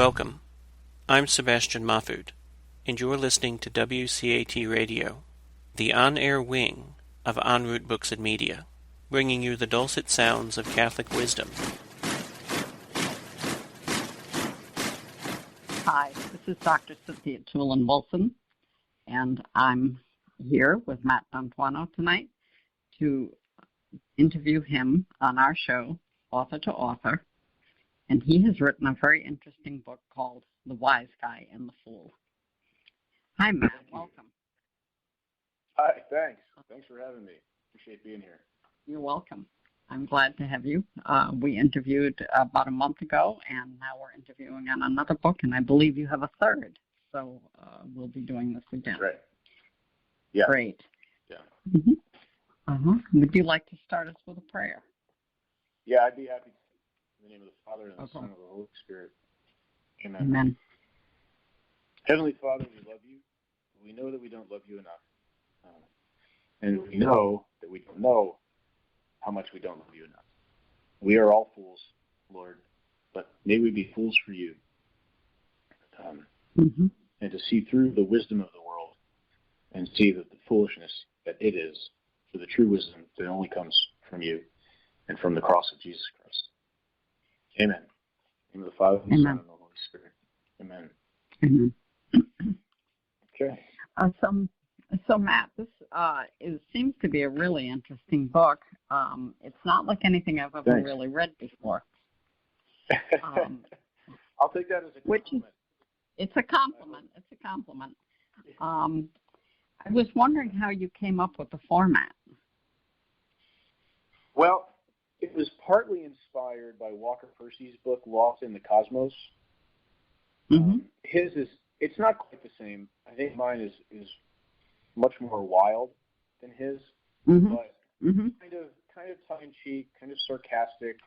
Welcome. I'm Sebastian Mahfood, and you're listening to WCAT Radio, the on-air wing of En Route Books and Media, bringing you the dulcet sounds of Catholic wisdom. Hi, this is Dr. Cynthia Toolin-Wilson, and I'm here with Matt D'Antuono tonight to interview him on our show, Author to Author, and he has written a very interesting book called The Wise Guy and the Fool. Hi, Matt. Welcome. Hi, thanks. Thanks for having me. Appreciate being here. You're welcome. I'm glad to have you. We interviewed about a month ago, and now we're interviewing on another book, and I believe you have a third. So we'll be doing this again. Right. Yeah. Great. Yeah. Mm-hmm. Would you like to start us with a prayer? Yeah, I'd be happy to. In the name of the Father, and the Son, and the Holy Spirit. Amen. Amen. Heavenly Father, we love you. We know that we don't love you enough. And we know that we don't know how much we don't love you enough. We are all fools, Lord, but may we be fools for you. And to see through the wisdom of the world and see that the foolishness that it is for the true wisdom that only comes from you and from the cross of Jesus Christ. Amen. In the name of the Father, and the Son, and the Holy Spirit. Amen. Okay. So Matt, this seems to be a really interesting book. It's not like anything I've ever really read before. I'll take that as a compliment. It's a compliment. It's a compliment. I was wondering how you came up with the format. Well, it was partly inspired by Walker Percy's book, Lost in the Cosmos. His is, it's not quite the same. I think mine is much more wild than his, but kind of tongue-in-cheek, kind of sarcastic,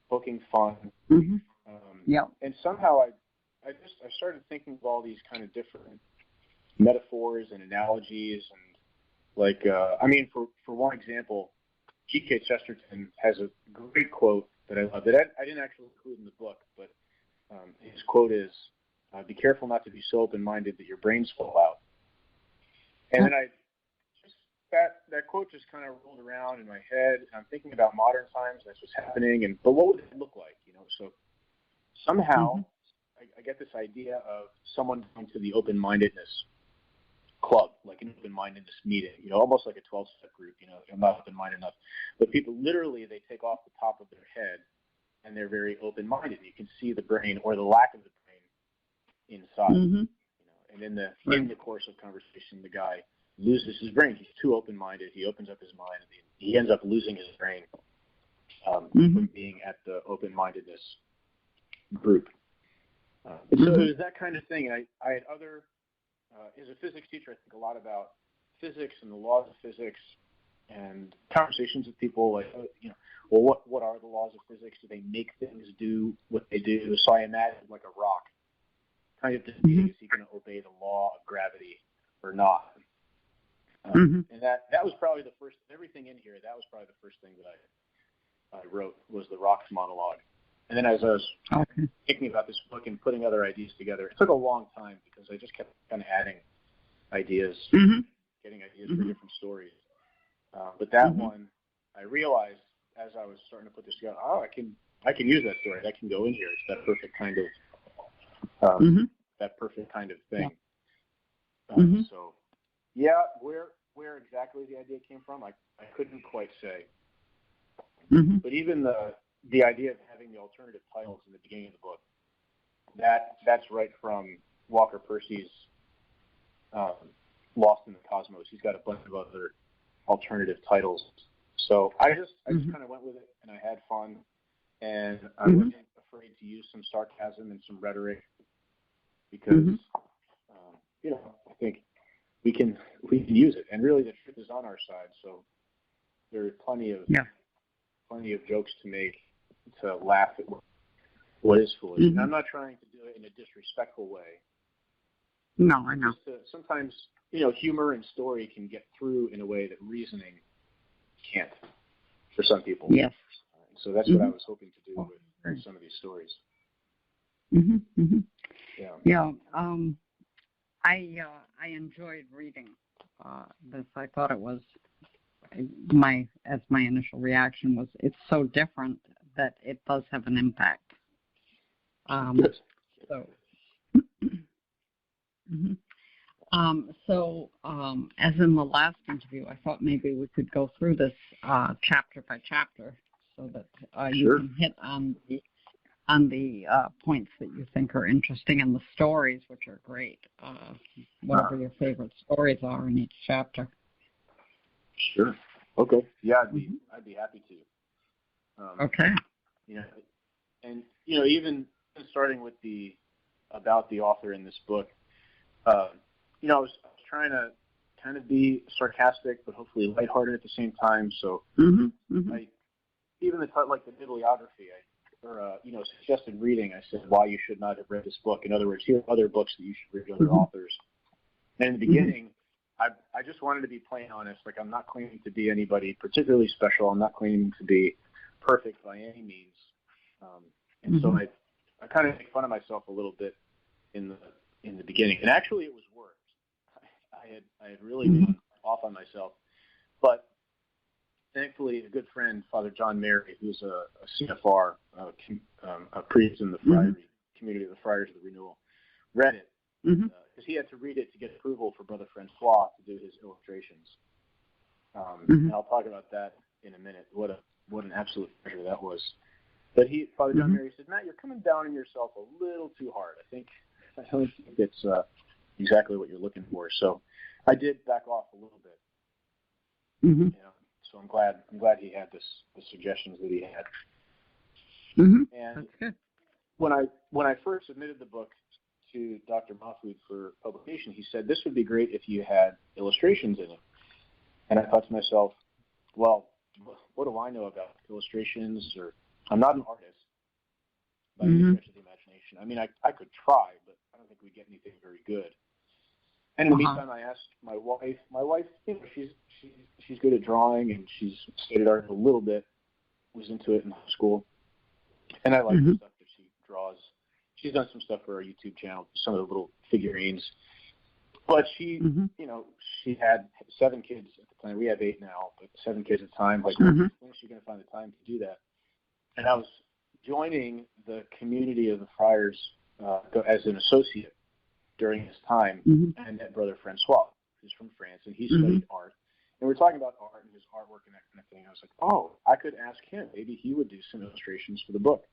poking fun. And somehow I started thinking of all these kind of different metaphors and analogies, and for one example, G.K. Chesterton has a great quote that I love that I didn't actually include in the book, but his quote is, "Be careful not to be so open-minded that your brains fall out." And then that quote just kind of rolled around in my head, and I'm thinking about modern times, that's what's happening, but what would it look like, So somehow I get this idea of someone going to the open-mindedness club, like an open-mindedness meeting, almost like a 12-step group, I'm not open-minded enough. But people literally, they take off the top of their head, and they're very open-minded. You can see the brain or the lack of the brain inside. And in the course of conversation, the guy loses his brain. He's too open-minded. He opens up his mind, and he ends up losing his brain from being at the open-mindedness group. So it was that kind of thing. And I had other, as a physics teacher, I think a lot about physics and the laws of physics and conversations with people like, what are the laws of physics? Do they make things do what they do? So I imagined like a rock kind of debating, is he going to obey the law of gravity or not? And that was probably the first, everything in here, that was probably the first thing that I wrote was the rock's monologue. And then as I was thinking about this book and putting other ideas together, it took a long time because I just kept kind of adding ideas, getting ideas for different stories. But that one, I realized as I was starting to put this together, I can use that story. That can go in here. It's that perfect kind of thing. So, yeah, where exactly the idea came from, I couldn't quite say. But even the idea of having the alternative titles in the beginning of the book, that's right from Walker Percy's Lost in the Cosmos. He's got a bunch of other alternative titles. So I just kind of went with it, and I had fun, and I wasn't afraid to use some sarcasm and some rhetoric because, I think we can use it, and really the truth is on our side. So there are plenty of jokes to make, to laugh at what is foolish. And I'm not trying to do it in a disrespectful way. No, I know. Sometimes, humor and story can get through in a way that reasoning can't for some people. Yes. So that's what I was hoping to do with some of these stories. Mm-hmm. Mm-hmm. Yeah. Yeah. I enjoyed reading this. I thought it was my initial reaction was it's so different that it does have an impact. Good. So. Mm-hmm. As in the last interview, I thought maybe we could go through this chapter by chapter so that you can hit on the points that you think are interesting and the stories, which are great. Whatever your favorite stories are in each chapter. Sure. Okay. Yeah, I'd be happy to. Okay. And even starting with about the author in this book. I was trying to kind of be sarcastic, but hopefully lighthearted at the same time. So, even like the bibliography, suggested reading. I said why you should not have read this book. In other words, here are other books that you should read, other authors. And in the beginning, I just wanted to be plain honest. Like, I'm not claiming to be anybody particularly special. I'm not claiming to be perfect by any means. So I kind of make fun of myself a little bit in the beginning. And actually, it was worse. I had really been off on myself. But thankfully, a good friend, Father John Mary, who's a CFR, a priest in the Friary community of the Friars of the Renewal, read it because he had to read it to get approval for Brother Francois to do his illustrations. And I'll talk about that in a minute. What an absolute pleasure that was. But Father John Mary said, Matt, you're coming down on yourself a little too hard. I don't think it's exactly what you're looking for. So I did back off a little bit. So I'm glad he had the suggestions that he had. And that's good. When I first submitted the book to Dr. Mahfoud for publication, he said this would be great if you had illustrations in it. And I thought to myself, well, what do I know about illustrations? Or I'm not an artist by any stretch of the imagination. I mean, I could try, but I don't think we'd get anything very good. And in the meantime, I asked my wife. My wife, she's good at drawing, and she's studied art a little bit. Was into it in high school, and I like the stuff that she draws. She's done some stuff for our YouTube channel, some of the little figurines. But she, she had 7 kids at the time. We have 8 now, but 7 kids at the time. Like, when is she going to find the time to do that? And I was joining the community of the friars as an associate during his time, and met Brother Francois, who's from France, and he studied art. And we're talking about art and his artwork and that kind of thing. I was like, oh, I could ask him. Maybe he would do some illustrations for the book.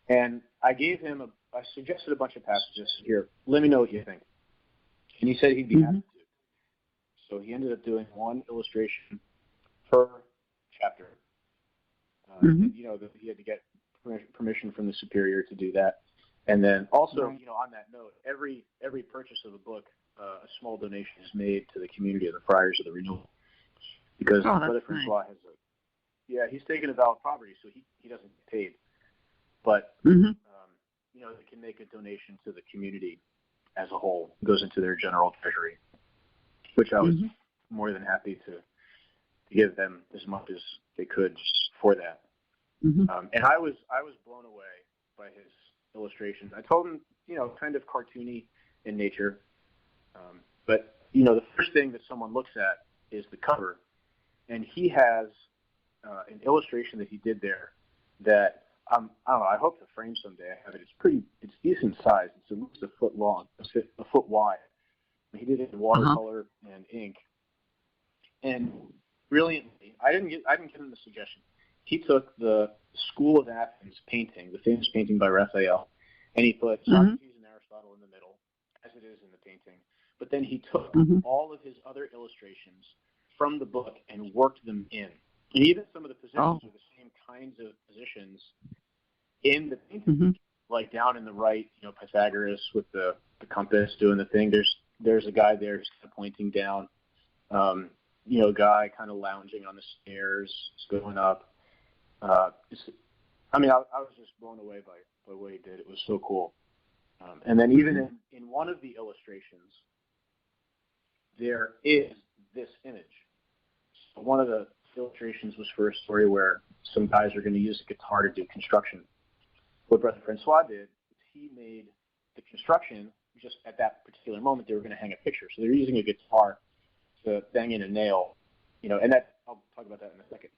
And I suggested a bunch of passages. Here, let me know what you think. And he said he'd be happy to. So he ended up doing 1 illustration per chapter. And, he had to get permission from the superior to do that. And then also, on that note, every purchase of a book, a small donation is made to the community of the Friars of the Renewal. Because Brother Francois has he's taken a vow of poverty, so he doesn't get paid. But, they can make a donation to the community as a whole. It goes into their general treasury, which I was more than happy to give them as much as they could just for that. And I was blown away by his illustrations. I told him, kind of cartoony in nature. But, the first thing that someone looks at is the cover. And he has an illustration that he did there that, I don't know, I hope to frame someday. I have it. It's decent size. It's at least a foot long, a foot wide. He did it in watercolor and ink. And brilliantly, I didn't give him the suggestion. He took the School of Athens painting, the famous painting by Raphael, and he put Socrates and Aristotle in the middle, as it is in the painting. But then he took all of his other illustrations from the book and worked them in. And even some of the positions are the same kinds of positions in the painting. Like down in the right, Pythagoras with the compass doing the thing. There's a guy there who's kind of pointing down. A guy kind of lounging on the stairs, going up. I was just blown away by what he did. It was so cool. And then even in one of the illustrations, there is this image. So one of the illustrations was for a story where some guys are going to use a guitar to do construction. What Brother Francois did, made the construction just at that particular moment. They were going to hang a picture, so they're using a guitar to bang in a nail, and that I'll talk about that in a second.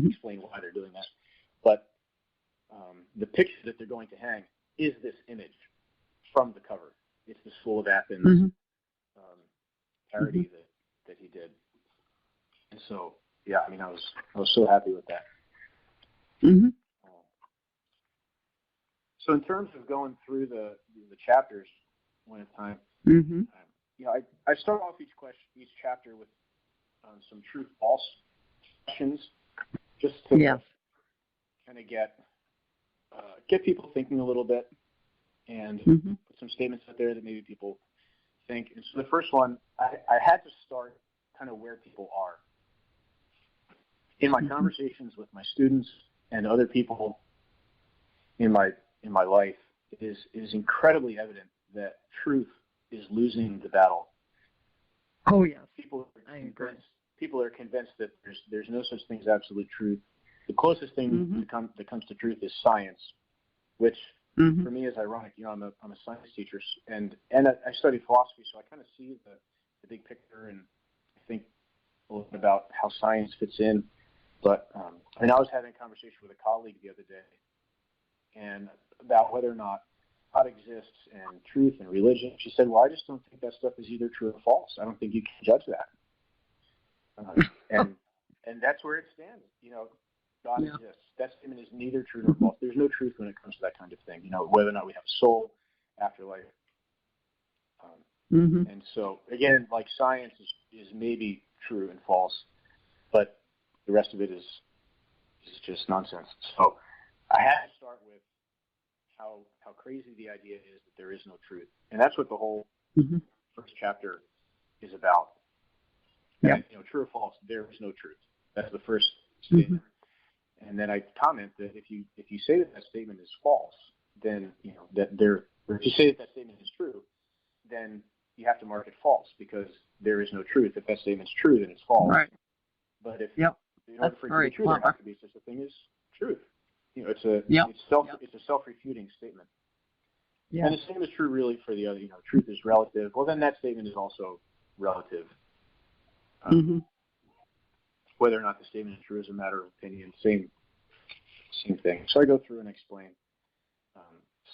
Explain why they're doing that. But the picture that they're going to hang is this image from the cover. It's the School of Athens parody that he did. And so, yeah, I mean, I was so happy with that. So in terms of going through the chapters one at a time, I start off each chapter with some true-false questions, just to kind of get people thinking a little bit, and put some statements out there that maybe people think. And so the first one, I had to start kind of where people are. In my conversations with my students and other people in my life, it is incredibly evident that truth is losing the battle. Oh yes, I agree. People are convinced that there's no such thing as absolute truth. The closest thing that comes to truth is science, which for me is ironic. I'm a science teacher, and I study philosophy, so I kind of see the big picture, and I think a little bit about how science fits in. But I was having a conversation with a colleague the other day, and about whether or not God exists and truth and religion. She said, "Well, I just don't think that stuff is either true or false. I don't think you can judge that." And that's where it stands. God exists. That statement is neither true nor false. There's no truth when it comes to that kind of thing. Whether or not we have a soul, afterlife. And so, again, like science is maybe true and false, but the rest of it is just nonsense. So I had to start with how crazy the idea is that there is no truth. And that's what the whole first chapter is about. And, true or false, there is no truth. That's the first statement. And then I comment that if you say that statement is false, then if you say that statement is true, then you have to mark it false because there is no truth. If that statement's true, then it's false. Right. But if in order for it to be true, there has to be such a thing as truth. It's a self-refuting statement. Yeah. And the same is true really for the other. Truth is relative. Well, then that statement is also relative. Whether or not the statement is true is a matter of opinion. Same thing. So I go through and explain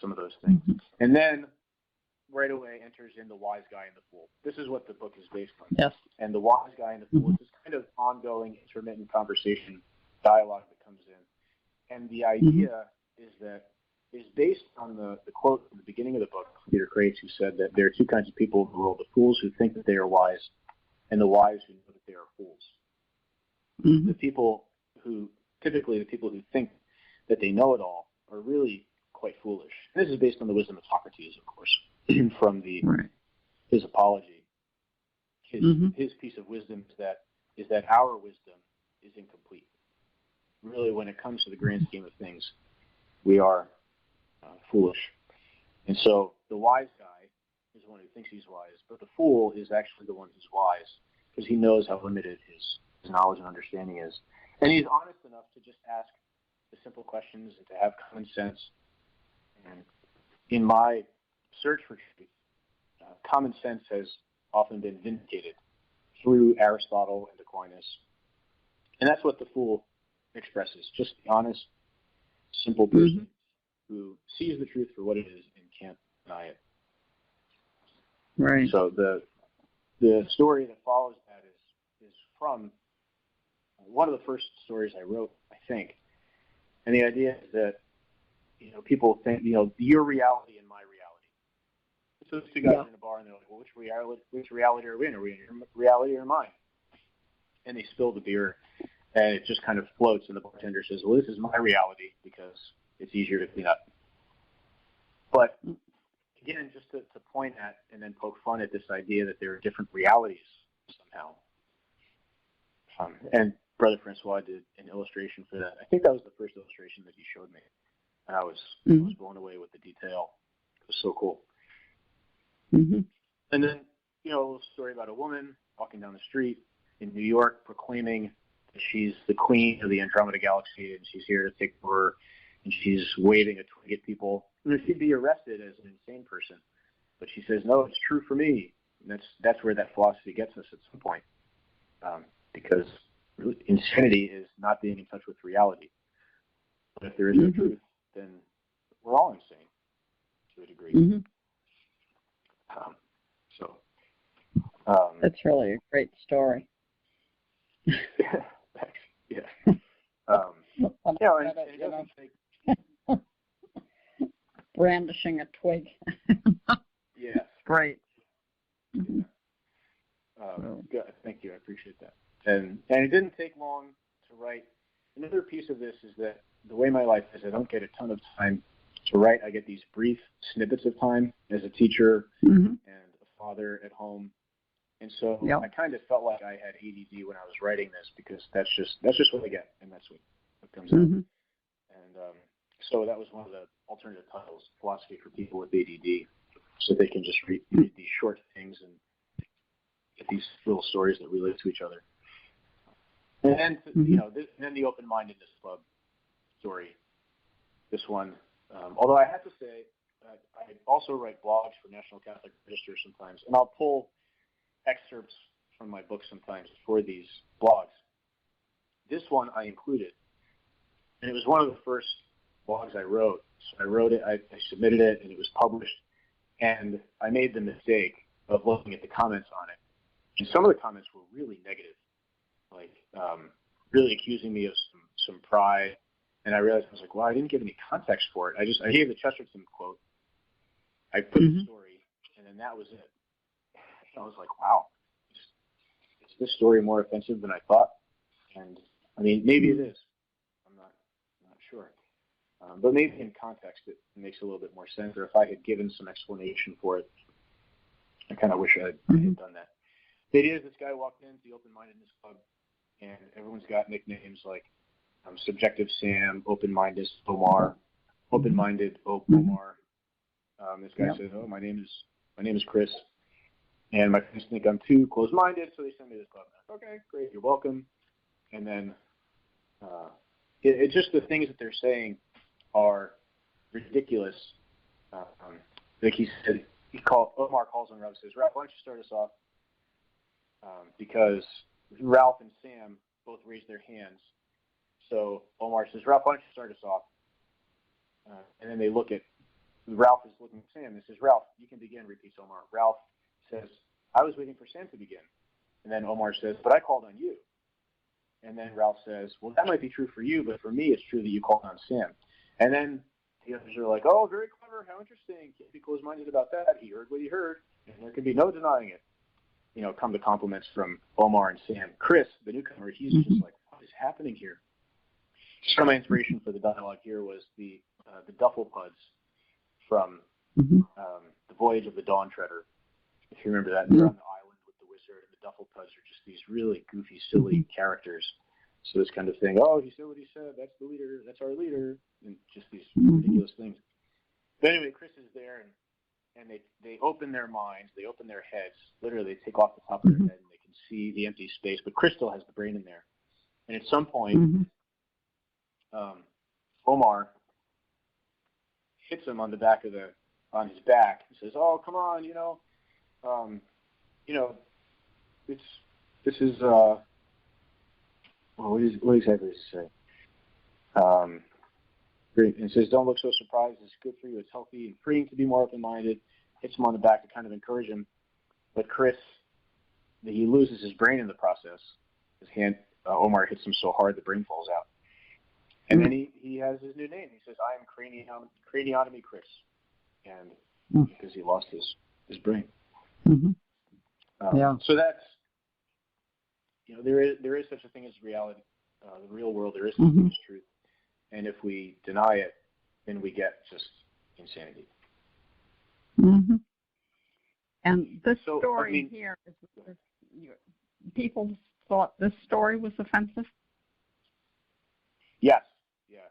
some of those things. And then right away enters in the wise guy and the fool. This is what the book is based on. Yes. And the wise guy and the fool is this kind of ongoing, intermittent conversation, dialogue that comes in. And the idea is based on the quote at the beginning of the book, Peter Kreitz, who said that there are two kinds of people in the world, the fools who think that they are wise and the wise who know that they are fools. The people who think that they know it all are really quite foolish. This is based on the wisdom of Socrates, of course, from his apology. His piece of wisdom is that our wisdom is incomplete. Really, when it comes to the grand scheme of things, we are foolish. And so the wise guy is the one who thinks he's wise, but the fool is actually the one who's wise because he knows how limited his knowledge and understanding is. And he's honest enough to just ask the simple questions and to have common sense. And in my search for truth, common sense has often been vindicated through Aristotle and Aquinas. And that's what the fool expresses, just the honest, simple person who sees the truth for what it is and can't deny it. Right. So the story that follows that is from one of the first stories I wrote, I think. And the idea is that, people think, your reality and my reality. So those two guys are in a bar and they're like, well, which reality are we in? Are we in your reality or mine? And they spill the beer and it just kind of floats and the bartender says, well, this is my reality because it's easier to clean up. But again, just to point at and then poke fun at this idea that there are different realities somehow. And Brother Francois did an illustration for that. I think that was the first illustration that he showed me. And I was blown away with the detail. It was so cool. And then, a little story about a woman walking down the street in New York proclaiming that she's the queen of the Andromeda Galaxy and she's here to take over, and she's waving a twig at people. she'd be arrested as an insane person. But she says, no, it's true for me. And that's where that philosophy gets us at some point, because really, insanity is not being in touch with reality. But if there is no truth, then we're all insane to a degree. That's really a great story. Yeah, thanks. Yeah. And it doesn't take... Brandishing a twig. Yes. Great. Good. Thank you. I appreciate that. And it didn't take long to write. Another piece of this is that the way my life is, I don't get a ton of time to write. I get these brief snippets of time as a teacher and a father at home. And so I kind of felt like I had ADD when I was writing this, because that's just what I get, and that's what comes out. And so that was one of the alternative titles, Philosophy for People with ADD, so they can just read these short things and get these little stories that relate to each other. And then, then the Open-Mindedness Club story, this one. Although I have to say, I also write blogs for National Catholic Register sometimes, and I'll pull excerpts from my books sometimes for these blogs. This one I included, and it was one of the first blogs I wrote. So I wrote it, I submitted it, and it was published. And I made the mistake of looking at the comments on it. And some of the comments were really negative, like really accusing me of some pride. And I realized, I was like, well, I didn't give any context for it. I gave the Chesterton quote. I put the story, and then that was it. And I was like, wow, is this story more offensive than I thought? And I mean, maybe it is. I'm not sure. But maybe in context it makes a little bit more sense, or if I had given some explanation for it. I kind of wish I had done that. The idea is this guy walked into the Open-Mindedness Club, and everyone's got nicknames like Subjective Sam, Open-Minded Omar, Open-Minded Omar. This guy says, "Oh, my name is Chris, and my friends think I'm too close-minded, so they send me to this club." Okay, great, you're welcome. And then it's just the things that they're saying are ridiculous. Like he said, Omar calls on Ralph and says, "Ralph, why don't you start us off?" Because Ralph and Sam both raised their hands. So Omar says, "Ralph, why don't you start us off?" And then Ralph is looking at Sam and says, "Ralph, you can begin," repeats Omar. Ralph says, "I was waiting for Sam to begin." And then Omar says, "But I called on you." And then Ralph says, "Well, that might be true for you, but for me, it's true that you called on Sam." And then the others are like, "Oh, very clever. How interesting. Can't be closed-minded about that. He heard what he heard, and there can be no denying it." Come the compliments from Omar and Sam. Chris, the newcomer, he's just like, what is happening here? Some of my inspiration for the dialogue here was the Duffel Puds from the Voyage of the Dawn Treader. If you remember that, they're on the island with the wizard, and the Duffel Puds are just these really goofy, silly characters. So this kind of thing, oh, he said what he said, that's the leader, that's our leader, and just these ridiculous things. But anyway, Chris is there, and they open their minds, they open their heads. Literally, they take off the top of their head, and they can see the empty space. But Chris still has the brain in there. And at some point, Omar hits him on his back and says, "Oh, come on, this is what exactly does he say? Great. And it says, "Don't look so surprised. It's good for you. It's healthy and freeing to be more open-minded." Hits him on the back to kind of encourage him. But Chris, he loses his brain in the process. His hand, Omar hits him so hard the brain falls out. And then he has his new name. He says, "I am Craniotomy Chris," and because he lost his brain. So that's, there is such a thing as reality, the real world. There is such a thing as truth. And if we deny it, then we get just insanity. And this story here is people thought this story was offensive? Yes. Yeah.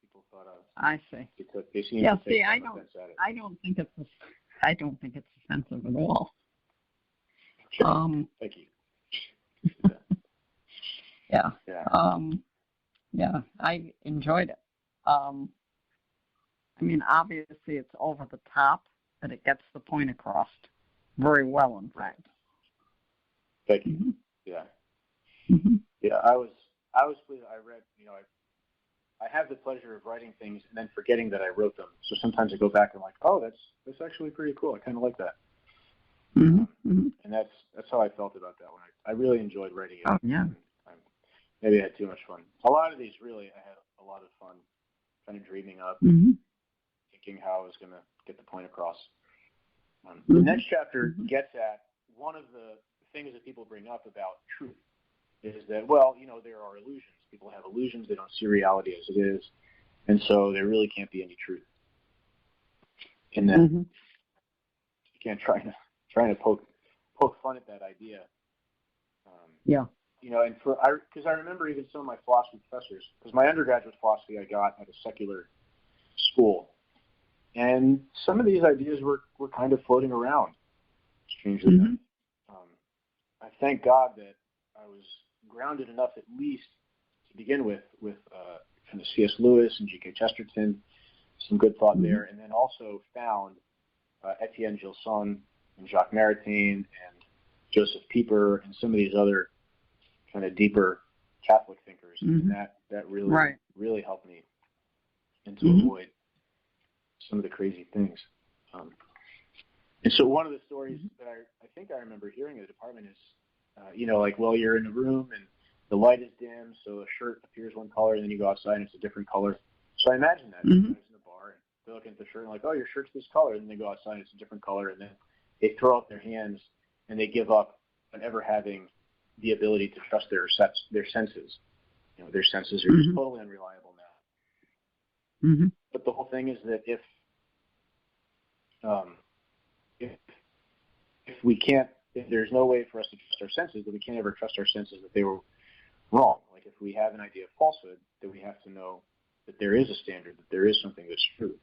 People thought I see. They seem to take I offense at it. I don't think it's offensive at all. Okay. Thank you. Yeah. I enjoyed it. I mean, obviously it's over the top, but it gets the point across very well, in fact. Thank you. Mm-hmm. Yeah. Mm-hmm. Yeah, I was pleased. I read, I have the pleasure of writing things and then forgetting that I wrote them. So sometimes I go back and I'm like, oh, that's actually pretty cool. I kind of like that. Mm-hmm. And that's how I felt about that one. I really enjoyed writing it. Oh, yeah. Maybe I had too much fun. A lot of these, really, I had a lot of fun kind of dreaming up, mm-hmm. thinking how I was going to get the point across. Mm-hmm. The next chapter gets at one of the things that people bring up about truth is that, well, there are illusions. People have illusions. They don't see reality as it is. And so there really can't be any truth. And then again, trying to poke fun at that idea. Yeah. And because I remember even some of my philosophy professors, because my undergraduate philosophy I got at a secular school, and some of these ideas were kind of floating around, strangely enough. I thank God that I was grounded enough, at least to begin with kind of C.S. Lewis and G.K. Chesterton, some good thought there, and then also found Etienne Gilson and Jacques Maritain and Joseph Pieper and some of these other kind of deeper Catholic thinkers, and that really really helped me and to avoid some of the crazy things. And so one of the stories that I think I remember hearing in the department is, you're in a room and the light is dim, so a shirt appears one color, and then you go outside and it's a different color. So I imagine that. Guys in the bar, and they look at the shirt and like, oh, your shirt's this color, and then they go outside and it's a different color, and then they throw up their hands and they give up on ever having the ability to trust their senses. Their senses are just totally unreliable now. But the whole thing is that if there's no way for us to trust our senses, then we can't ever trust our senses that they were wrong. Like if we have an idea of falsehood, then we have to know that there is a standard, that there is something that's true.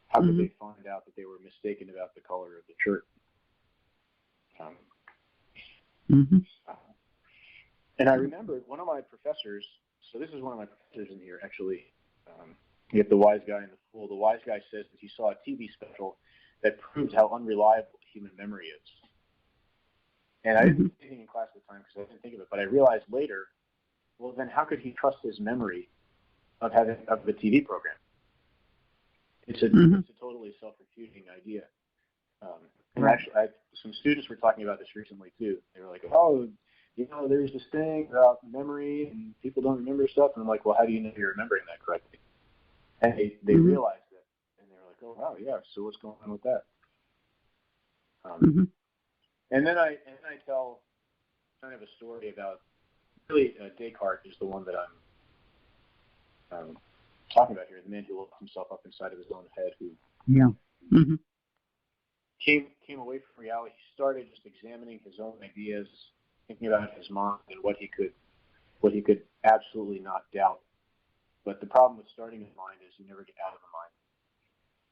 How could they find out that they were mistaken about the color of the shirt? And I remember one of my professors, so this is one of my professors in here, actually. You get the wise guy and the fool. The wise guy says that he saw a TV special that proved how unreliable human memory is. And I didn't say anything in class at the time because I didn't think of it, but I realized later, well, then how could he trust his memory of the TV program? It's a totally self-refuting idea. And actually, some students were talking about this recently too. They were like, oh, there's this thing about memory and people don't remember stuff. And I'm like, well, how do you know you're remembering that correctly? And they realized it, and they were like, oh, wow, yeah, so what's going on with that? And then I tell kind of a story about, really, Descartes is the one that I'm talking about here, the man who locked himself up inside of his own head, who came away from reality. He started just examining his own ideas, thinking about his mind and what he could absolutely not doubt. But the problem with starting in mind is you never get out of the mind,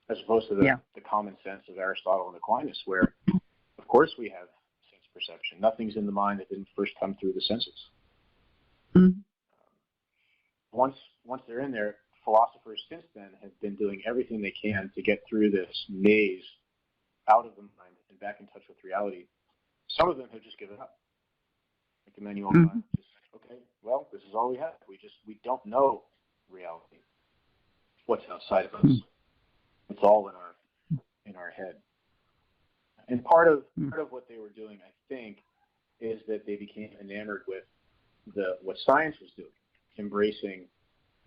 as opposed to the common sense of Aristotle and Aquinas, where, of course, we have sense perception. Nothing's in the mind that didn't first come through the senses. Once they're in there, philosophers since then have been doing everything they can to get through this maze out of the mind and back in touch with reality. Some of them have just given up. Like Immanuel Kant, just, okay, well, this is all we have. We don't know reality. What's outside of us? It's all in our head. And part of what they were doing, I think, is that they became enamored with what science was doing, embracing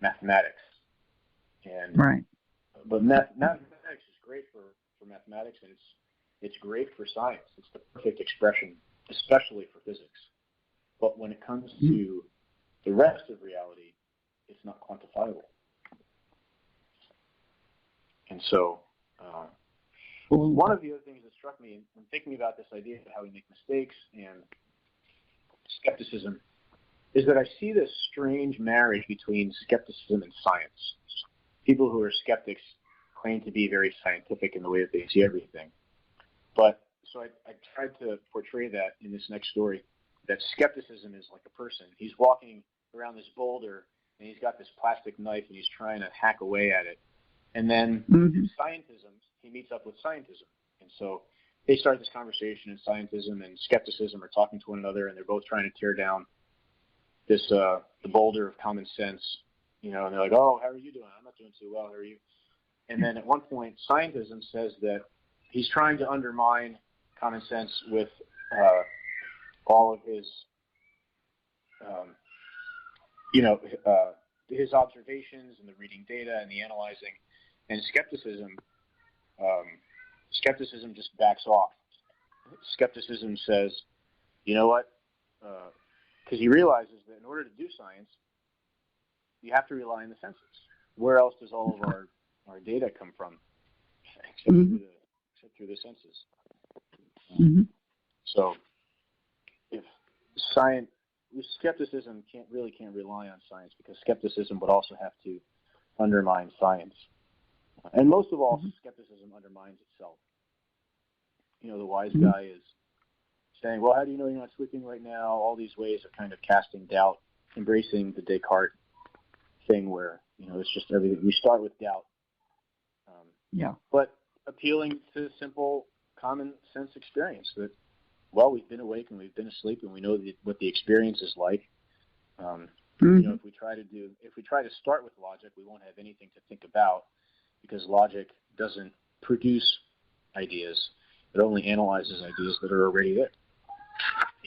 mathematics. But mathematics is great for mathematics, and it's great for science. It's the perfect expression, especially for physics. But when it comes to the rest of reality, it's not quantifiable. And so one of the other things that struck me in thinking about this idea of how we make mistakes and skepticism is that I see this strange marriage between skepticism and science. People who are skeptics claim to be very scientific in the way that they see everything. But so I tried to portray that in this next story, that skepticism is like a person. He's walking around this boulder, and he's got this plastic knife, and he's trying to hack away at it. And then scientism, he meets up with scientism. And so they start this conversation, and scientism and skepticism are talking to one another, and they're both trying to tear down this the boulder of common sense, and they're like, oh, how are you doing? I'm not doing too well. How are you? And then at one point, scientism says that he's trying to undermine common sense with all of his, his observations and the reading data and the analyzing. And skepticism just backs off. Skepticism says, you know what? Because he realizes that in order to do science, you have to rely on the senses. Where else does all of our data come from? Except through the senses. So if skepticism can't rely on science, because skepticism would also have to undermine science. And most of all, skepticism undermines itself. The wise guy is saying, well, how do you know you're not sleeping right now? All these ways of kind of casting doubt, embracing the Descartes thing where, it's just everything. We start with doubt. But appealing to simple common sense experience that, well, we've been awake and we've been asleep and we know what the experience is like. If we try to start with logic, we won't have anything to think about, because logic doesn't produce ideas. It only analyzes ideas that are already there.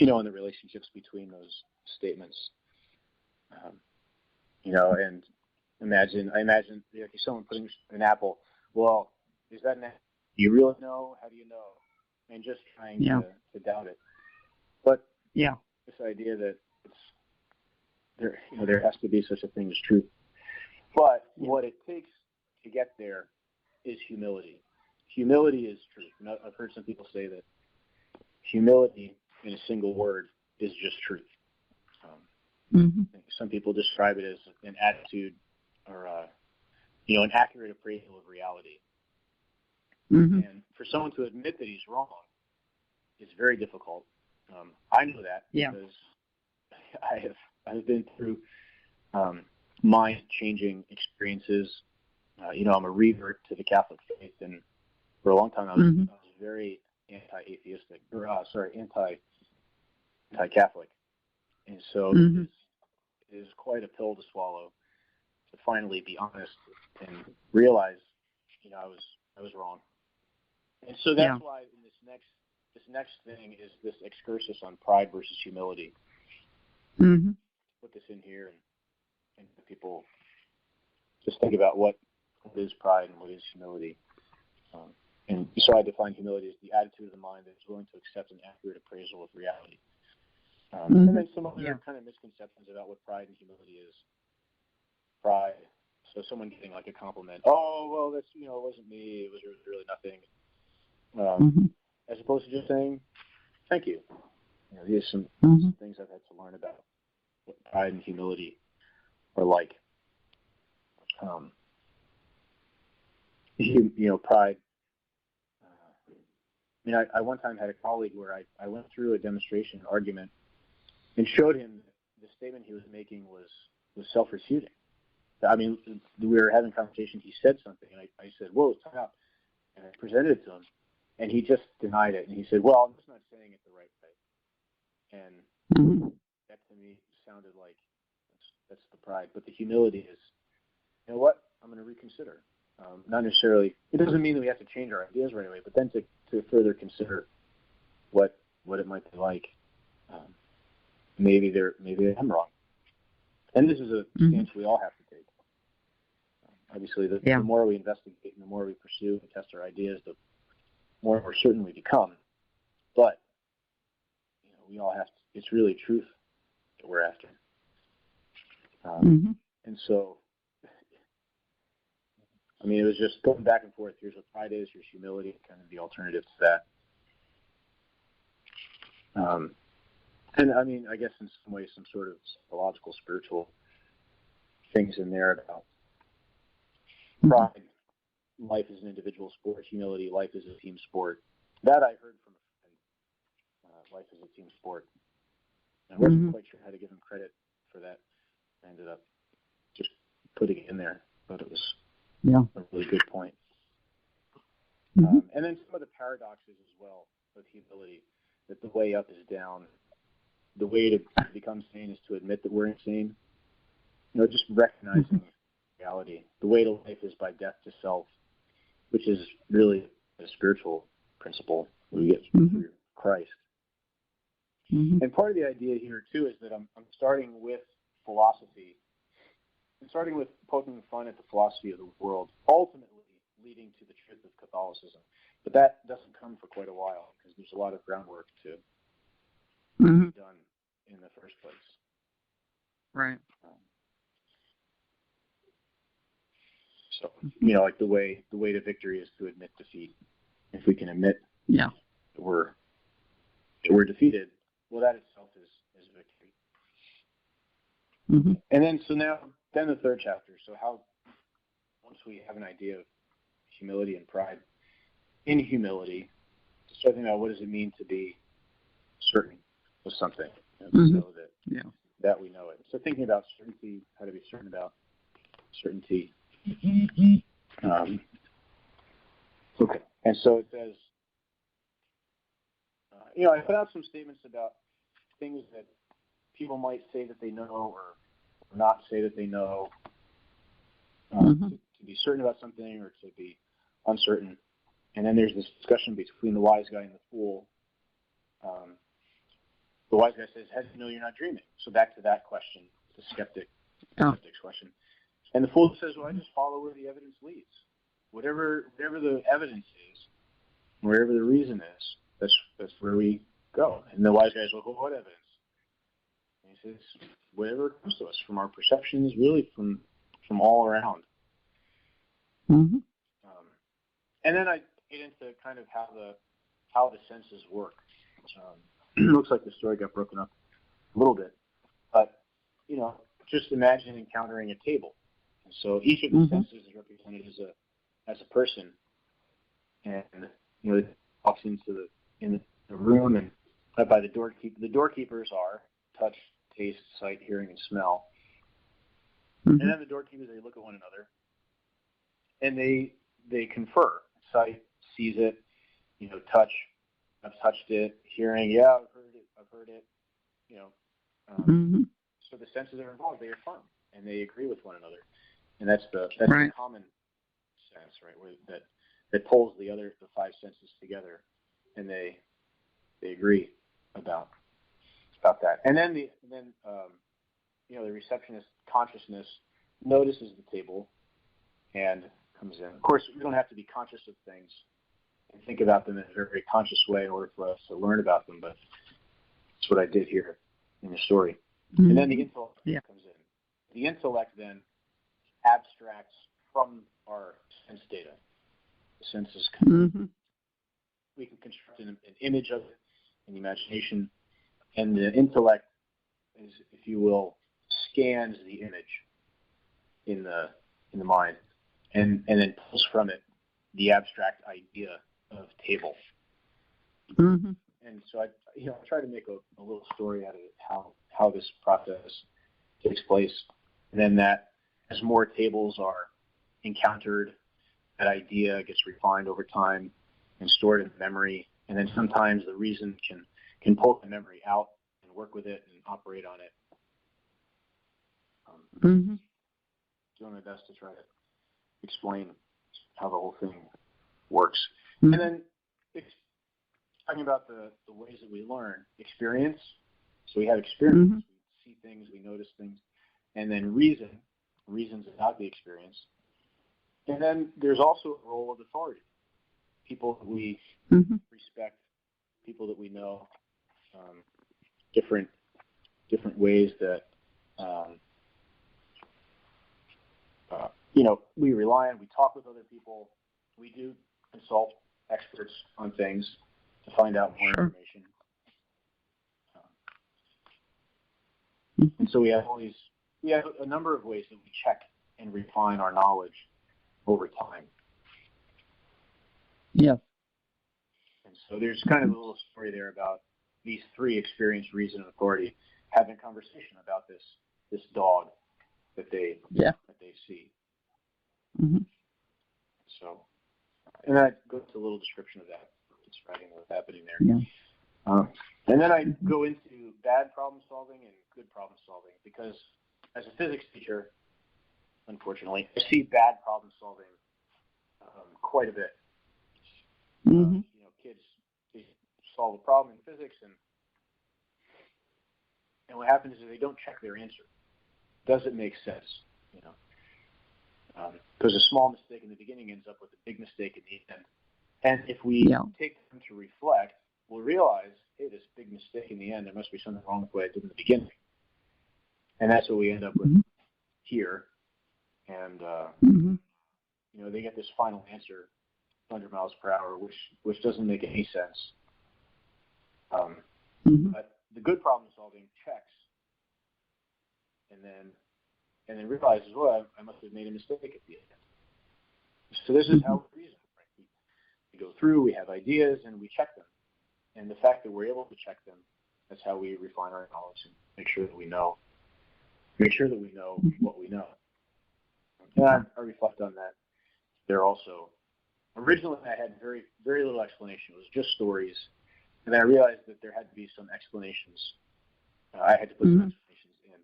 And the relationships between those statements. And I imagine someone putting an apple. Well, is that an apple? Do you really know? How do you know? And just trying to doubt it. But this idea that there has to be such a thing as truth. But what it takes to get there is humility. Humility is truth. And I've heard some people say that humility, in a single word, is just truth. Some people describe it as an attitude or an accurate appraisal of reality. And for someone to admit that he's wrong is very difficult. I know that because I've been through mind-changing experiences. I'm a revert to the Catholic faith, and for a long time I was very anti-atheistic, anti-Catholic, and so it is quite a pill to swallow to finally be honest and realize, I was wrong. And so that's why in this next thing is this excursus on pride versus humility. Put this in here and people just think about what is pride and what is humility. And so I define humility as the attitude of the mind that is willing to accept an accurate appraisal of reality. And then some other kind of misconceptions about what pride and humility is. Pride, so someone getting like a compliment. Oh, well, that's, it wasn't me. It was really nothing. As opposed to just saying, thank you. These are some things I've had to learn about what pride and humility are like. Pride. I one time had a colleague where I went through a demonstration argument and showed him the statement he was making was self-refuting. We were having a conversation. He said something, and I said, whoa, time out. And I presented it to him, and he just denied it. And he said, well, I'm just not saying it the right way. And that to me sounded like that's the pride. But the humility is, you know what, I'm going to reconsider. Not necessarily, it doesn't mean that we have to change our ideas right away, but then to further consider what it might be like. Maybe I'm wrong. And this is a stance we all have to take. Obviously, the more we investigate and the more we pursue and test our ideas, the more certain we become. But we all have to. It's really truth that we're after. And so, it was just going back and forth. Here's what pride is. Here's humility. Kind of the alternative to that. And I guess in some ways, some sort of psychological, spiritual things in there about pride. Life is an individual sport. Humility, life is a team sport. That I heard from a friend. Life is a team sport. I wasn't quite sure how to give him credit for that. I ended up just putting it in there, but it was Yeah. A really good point. Mm-hmm. And then some of the paradoxes as well of humility, that the way up is down. The way to become sane is to admit that we're insane. Just recognizing reality. The way to life is by death to self, which is really a spiritual principle we get through Christ. Mm-hmm. And part of the idea here, too, is that I'm starting with philosophy. I'm starting with poking fun at the philosophy of the world, ultimately leading to the truth of Catholicism. But that doesn't come for quite a while because there's a lot of groundwork to be done in the first place. Right. So, like the way to victory is to admit defeat. If we can admit that we're defeated, well, that itself is victory. Mm-hmm. And then the third chapter. So once we have an idea of humility and pride, in humility, start thinking about what does it mean to be certain of something, so that we know it. So thinking about certainty, how to be certain about certainty. Okay. And so it says, I put out some statements about things that people might say that they know or not say that they know, to be certain about something or to be uncertain. And then there's this discussion between the wise guy and the fool. The wise guy says, how do you know you're not dreaming? So back to that question, the skeptic's question. And the fool says, well, I just follow where the evidence leads. Whatever the evidence is, wherever the reason is, that's where we go. And the wise guy says, well, what evidence? And he says, whatever comes to us from our perceptions, really from all around. Mm-hmm. And then I get into kind of how the senses work. It looks like the story got broken up a little bit, but just imagine encountering a table. And so each of the senses is represented as a person, and it walks into the room, and right by the doorkeeper. The doorkeepers are touch, taste, sight, hearing, and smell. And then the doorkeepers, they look at one another, and they confer. Sight sees it, touch, I've touched it. Hearing, yeah, I've heard it. So the senses are involved. They affirm and they agree with one another, and that's the common sense, right? Where that pulls the five senses together, and they agree about that. And then the receptionist consciousness notices the table and comes in. Of course, we don't have to be conscious of things and think about them in a very conscious way in order for us to learn about them, but that's what I did here in the story. And then the intellect comes in. The intellect then abstracts from our sense data. The senses we can construct an image of it in the imagination, and the intellect is, if you will, scans the image in the mind, and then pulls from it the abstract idea of table. And so I try to make a little story out of it, how this process takes place, and then that as more tables are encountered, that idea gets refined over time and stored in memory, and then sometimes the reason can pull the memory out and work with it and operate on it. Doing my best to try to explain how the whole thing works. And then talking about the ways that we learn. Experience. So we have experience. We see things, we notice things. And then reasons about the experience. And then there's also a role of authority. People that we respect, people that we know, different ways that we rely on. We talk with other people. We do consult experts on things to find out more information. And so we have a number of ways that we check and refine our knowledge over time. Yeah. And so there's kind of a little story there about these three: experience, reason, and authority having a conversation about this dog that they see. And I go into a little description of that, describing what's happening there. Yeah. And then I go into bad problem solving and good problem solving, because as a physics teacher, unfortunately, I see bad problem solving quite a bit. Kids, they solve a problem in physics, and what happens is they don't check their answer. Does it make sense? Because a small mistake in the beginning ends up with a big mistake in the end. And if we take time to reflect, we'll realize, hey, this big mistake in the end, there must be something wrong with what I did in the beginning. And that's what we end up with here. And, they get this final answer, 100 miles per hour, which doesn't make any sense. But the good problem solving checks and then realizes, well, I must have made a mistake at the end. So this is how we reason. Right? We go through, we have ideas, and we check them. And the fact that we're able to check them, that's how we refine our knowledge and make sure that we know what we know. And I reflect on that. There also, originally I had very, very little explanation. It was just stories. And then I realized that there had to be some explanations. I had to put some explanations in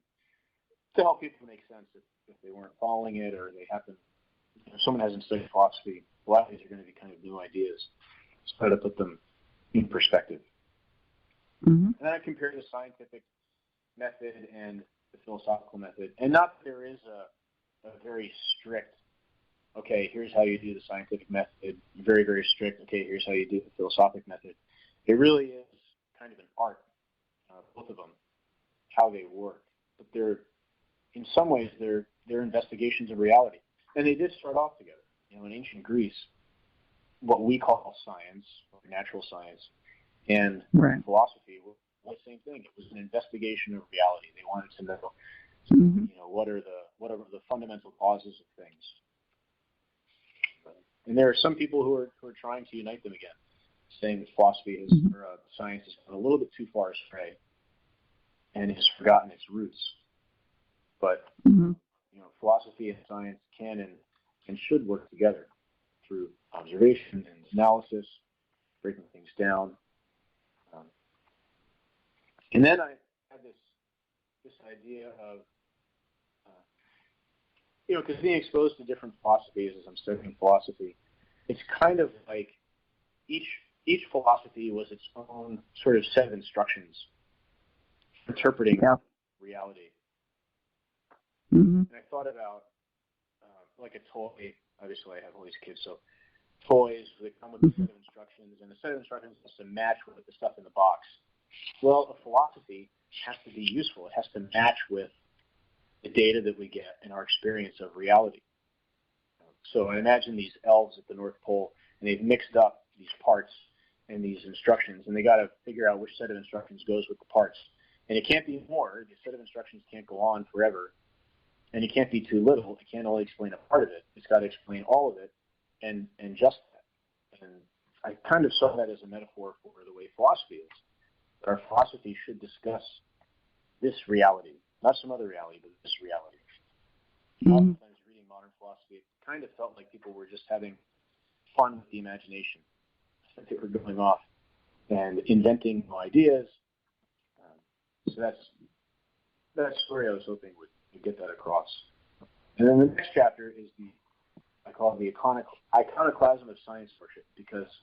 to help people make sense if they weren't following it, or they happen. If someone hasn't studied philosophy, a lot of these are going to be kind of new ideas. So try to put them in perspective. And then I compare the scientific method and the philosophical method. And not that there is a very strict, okay, here's how you do the scientific method, very, very strict, okay, here's how you do the philosophic method. It really is kind of an art, both of them, how they work. But in some ways, they're investigations of reality. And they did start off together. In ancient Greece, what we call science, or natural science, and philosophy were the same thing. It was an investigation of reality. They wanted to know, what are the fundamental causes of things. And there are some people who are trying to unite them again, saying that philosophy or science has gone a little bit too far astray and has forgotten its roots. But philosophy and science can and should work together through observation and analysis, breaking things down. And then I had this idea of, because being exposed to different philosophies as I'm studying philosophy, it's kind of like each philosophy was its own sort of set of instructions for interpreting reality. And I thought about like a toy. Obviously, I have all these kids, so toys that come with a set of instructions, and the set of instructions has to match with the stuff in the box. Well, a philosophy has to be useful. It has to match with the data that we get and our experience of reality. So I imagine these elves at the North Pole, and they've mixed up these parts and these instructions, and they got to figure out which set of instructions goes with the parts. And it can't be more. The set of instructions can't go on forever. And it can't be too little. It can't only explain a part of it. It's got to explain all of it and just that. And I kind of saw that as a metaphor for the way philosophy is. Our philosophy should discuss this reality, not some other reality, but this reality. Oftentimes reading modern philosophy, it kind of felt like people were just having fun with the imagination. They were going off and inventing new ideas. So that's the story I was hoping would get that across. And then the next chapter is I call it the iconoclasm of science worship, because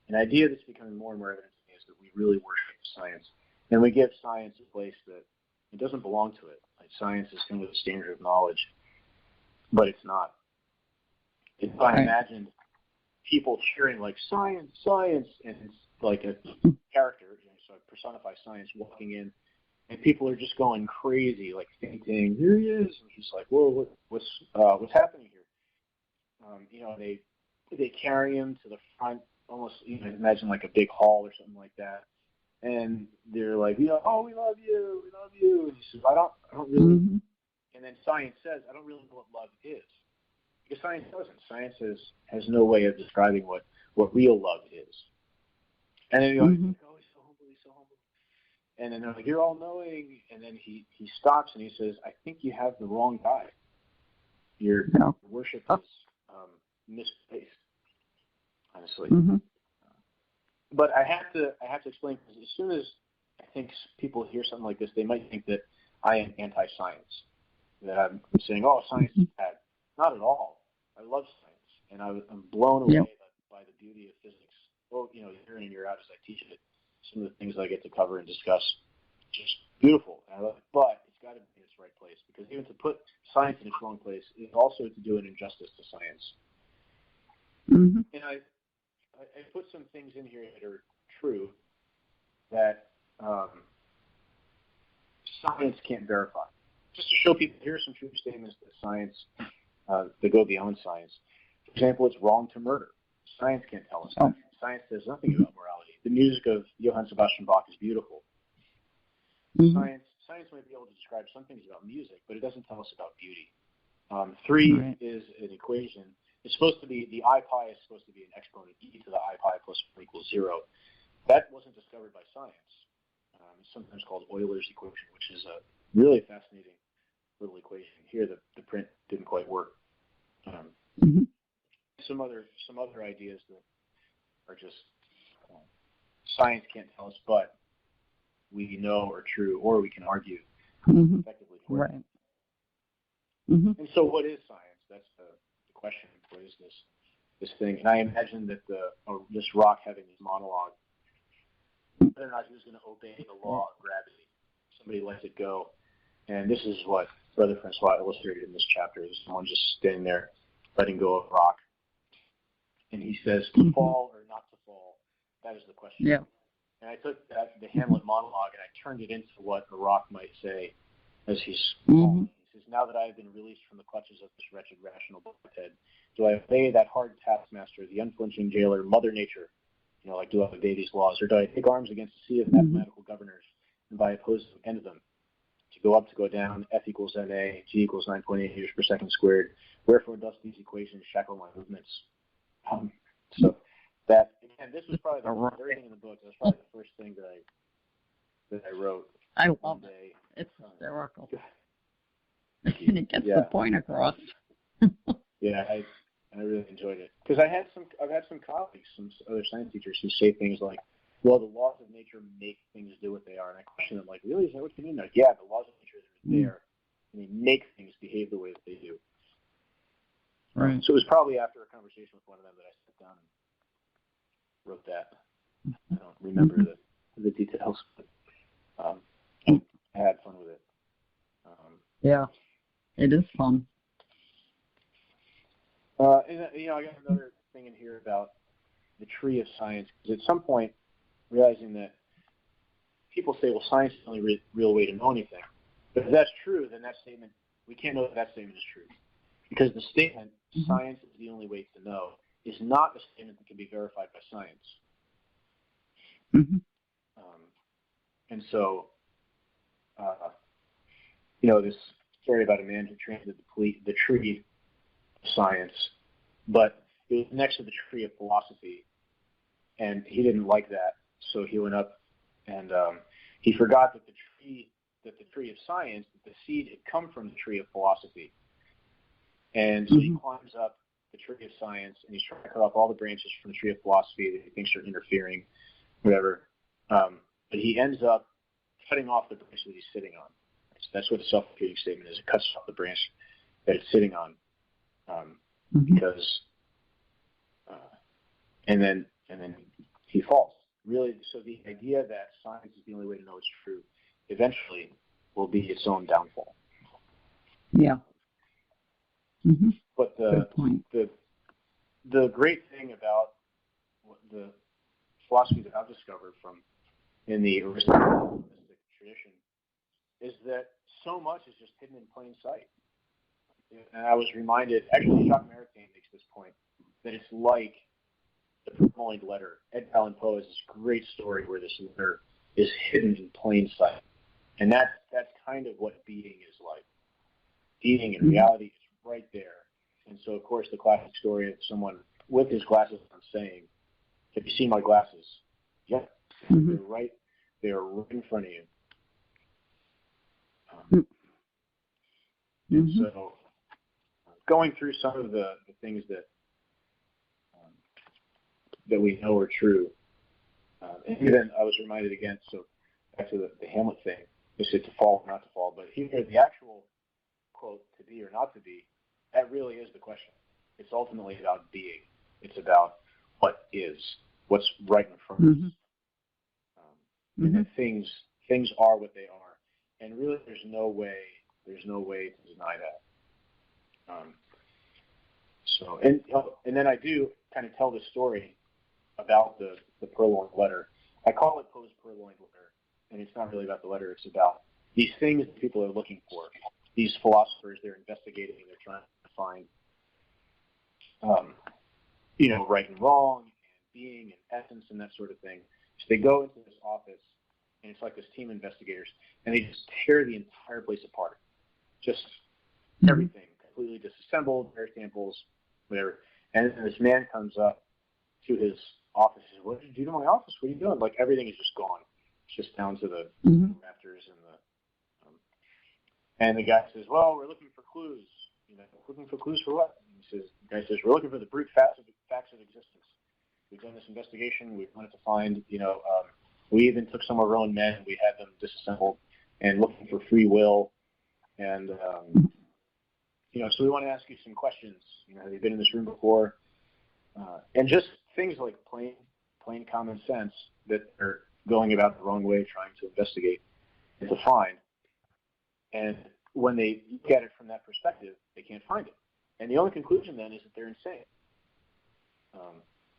an idea that's becoming more and more evident to me is that we really worship science. And we give science a place that it doesn't belong to it. Like science is kind of the standard of knowledge, but it's not. If I imagined people cheering like science, science, and it's like a character, so I personify science walking in, and people are just going crazy, like fainting. Here he is, and he's like, "Whoa, what's happening here?" They carry him to the front, almost imagine like a big hall or something like that, and they're like, "Oh, we love you, we love you." And he says, "I don't really." And then science says, "I don't really know what love is," because science doesn't. Science has no way of describing what real love is. And then he's like, "Oh, he's so humble, he's so humble." And then they're like, "You're all knowing." And then he stops and he says, "I think you have the wrong guy. Your worship is misplaced." honestly. Mm-hmm. But I have to explain, because as soon as I think people hear something like this, they might think that I am anti-science, that I'm saying, oh, science is bad. Not at all. I love science, and I'm blown away by the beauty of physics. Well, year in and year out as I teach it, some of the things I get to cover and discuss, just beautiful. And I love it. But it's got to be in its right place, because even to put science in its wrong place is also to do an injustice to science. Mm-hmm. And I put some things in here that are true that science can't verify. Just to show people, here are some true statements that science, that go beyond science. For example, it's wrong to murder. Science can't tell us that. Science says nothing about morality. The music of Johann Sebastian Bach is beautiful. Mm-hmm. Science might be able to describe some things about music, but it doesn't tell us about beauty. 3 is an equation. It's supposed to be, the I pi is supposed to be an exponent, e to the I pi plus 1 equals 0. That wasn't discovered by science. It's sometimes called Euler's equation, which is a really fascinating little equation. Here, the print didn't quite work. Mm-hmm. Some other ideas that are just science can't tell us, but we know are true, or we can argue effectively for it. Mm-hmm. And so, what is science? That's the question. What is this thing? And I imagine that this rock having this monologue, whether or not he was going to obey the law of gravity. Somebody lets it go, and this is what Brother Francois illustrated in this chapter. There's someone just standing there, letting go of rock, and he says, to fall or not to fall. That is the question. Yeah. And I took the Hamlet monologue and I turned it into what a rock might say as he's falling. He says, now that I have been released from the clutches of this wretched rational biped, do I obey that hard taskmaster, the unflinching jailer, Mother Nature? Do I obey these laws? Or do I take arms against the sea of mathematical governors, and by opposing them, end them? To go up, to go down, F equals NA, G equals 9.8 meters per second squared. Wherefore doth these equations shackle my movements? So that, again, this was probably everything in the book. That was probably the first thing that I wrote. I love it. It's hysterical. And it gets the point across. Yeah, I really enjoyed it, because I've had some colleagues, some other science teachers, who say things like, well, the laws of nature make things do what they are, and I question them, like, really, is that what you mean? Like, yeah, the laws of nature are there, and they make things behave the way that they do. Right. So it was probably after a conversation with one of them that I sat down and wrote that. I don't remember the details, but I had fun with it. Yeah, it is fun. And I got another thing in here about the tree of science, because at some point, realizing that people say, well, science is the only real way to know anything. But if that's true, then that statement, we can't know that statement is true. Because the statement, science is the only way to know, is not a statement that can be verified by science. Mm-hmm. And so, this story about a man who planted the tree of science, but it was next to the tree of philosophy, and he didn't like that, so he went up and he forgot that the tree of science, that the seed had come from the tree of philosophy. And so he climbs up the tree of science, and he's trying to cut off all the branches from the tree of philosophy that he thinks are interfering, whatever. But he ends up cutting off the branch that he's sitting on. So that's what the self-repeating statement is. It cuts off the branch that it's sitting on, because, and then he falls. Really, so the idea that science is the only way to know it's true eventually will be its own downfall. Yeah. Mm-hmm. But the great thing about the philosophy that I've discovered from in the Aristotelian tradition is that so much is just hidden in plain sight. And I was reminded, actually, Jacques Maritain makes this point, that it's like the purloined letter. Edgar Allan Poe has this great story where this letter is hidden in plain sight. And that's kind of what being is like. Being in reality is right there. And so, of course, the classic story of someone with his glasses on saying, have you seen my glasses? Yeah. They're right in front of you. So, going through some of the things that that we know are true. And even I was reminded again, so back to the Hamlet thing, is it to fall or not to fall? But here, the actual quote, to be or not to be, that really is the question. It's ultimately about being. It's about what is, what's right in front of us. And that things are what they are. And really, there's no way to deny that. And then I do kind of tell the story about the purloined letter. I call it Poe's purloined letter, and it's not really about the letter. It's about these things that people are looking for. These philosophers, they're investigating, they're trying to find, right and wrong, and being and essence and that sort of thing. So they go into this office, and it's like this team of investigators, and they just tear the entire place apart. Just everything, completely disassembled, hair samples, whatever. And then this man comes up to his office and says, "What did you do to my office? What are you doing?" Like, everything is just gone. It's just down to the rafters and and the guy says, "Well, we're looking for clues. Looking for clues for what?" And the guy says, "We're looking for the brute facts of existence. We've done this investigation. We wanted to find, we even took some of our own men. We had them disassembled and looking for free will. And, so we want to ask you some questions. Have you been in this room before?" And just things like plain common sense that are going about the wrong way, trying to investigate and to find. And when they look at it from that perspective, they can't find it. And the only conclusion then is that they're insane.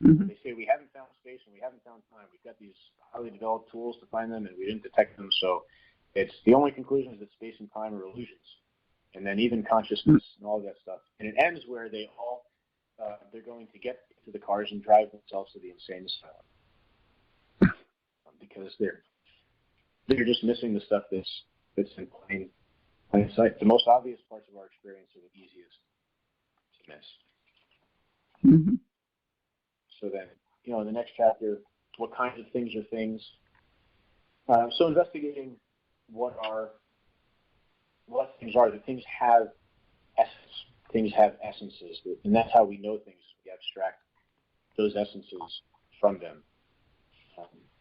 They say, "We haven't found space and we haven't found time. We've got these highly developed tools to find them and we didn't detect them." So it's the only conclusion is that space and time are illusions. And then even consciousness and all of that stuff. And it ends where they're going to get to the cars and drive themselves to the insane asylum. Because they're just missing the stuff that's in plain sight. The most obvious parts of our experience are the easiest to miss. So then, in the next chapter, what kinds of things are things? So investigating what things are. That things have essence. Things have essences, and that's how we know things. We abstract those essences from them.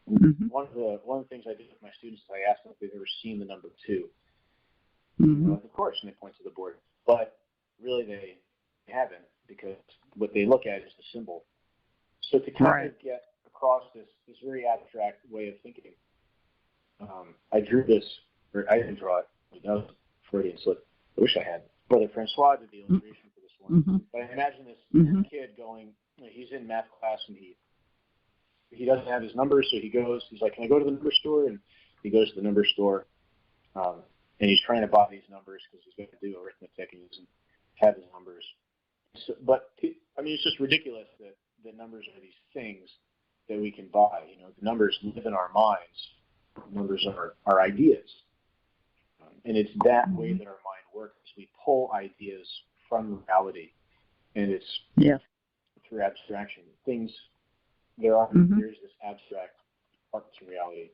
One of the things I did with my students is I asked them if they've ever seen the number 2. Of course, and they point to the board. But really, they haven't, because what they look at is the symbol. So to kind of get across this very abstract way of thinking, I drew this, or I didn't draw it. That was a Freudian slip. I wish I had. Brother Francois did the illustration for this one. But I imagine this kid going, he's in math class, and he doesn't have his numbers, so he's like, "Can I go to the number store?" And he goes to the number store, and he's trying to buy these numbers because he's going to do arithmetic and he doesn't have his numbers. So, it's just ridiculous that the numbers are these things that we can buy. The numbers live in our minds. Numbers are ideas. And it's that way that our mind works. We pull ideas from reality, and it's through abstraction. Things, there's this abstract part to reality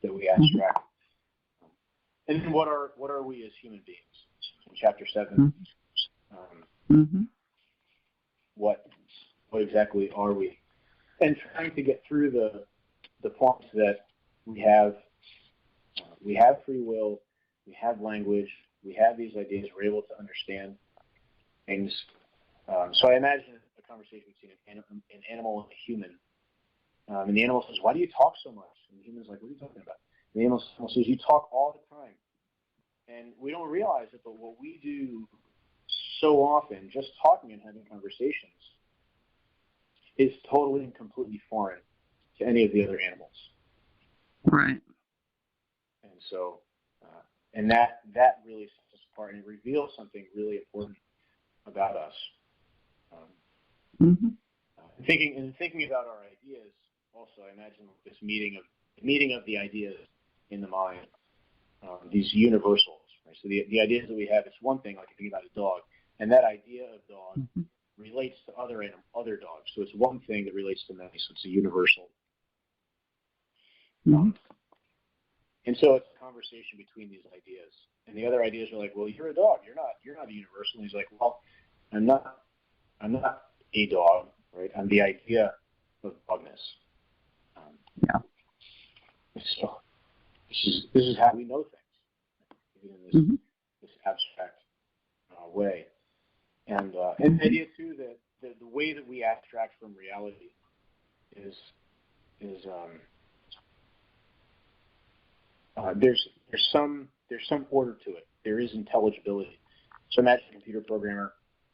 that we abstract. And then what are we as human beings? In chapter 7, what exactly are we? And trying to get through the points that we have free will, we have language, we have these ideas, we're able to understand things. So I imagine a conversation between an animal and a human. And the animal says, "Why do you talk so much?" And the human's like, "What are you talking about?" And the animal says, "You talk all the time." And we don't realize that what we do so often, just talking and having conversations, is totally and completely foreign to any of the other animals. Right. And so, and that really sets us apart, and it reveals something really important about us. Thinking about our ideas, also, I imagine this meeting of the ideas in the mind, these universals. Right? So the ideas that we have, it's one thing, like you think about a dog, and that idea of dog relates to other dogs. So it's one thing that relates to many, so it's a universal. And so it's a conversation between these ideas. And the other ideas are like, "Well, you're a dog. You're not a universal." And he's like, "Well, I'm not a dog, right? I'm the idea dogness. Yeah. So this is how we know things, even in this abstract way. And the idea too that the way that we abstract from reality is there's some order to it. There is intelligibility. So imagine a computer programmer.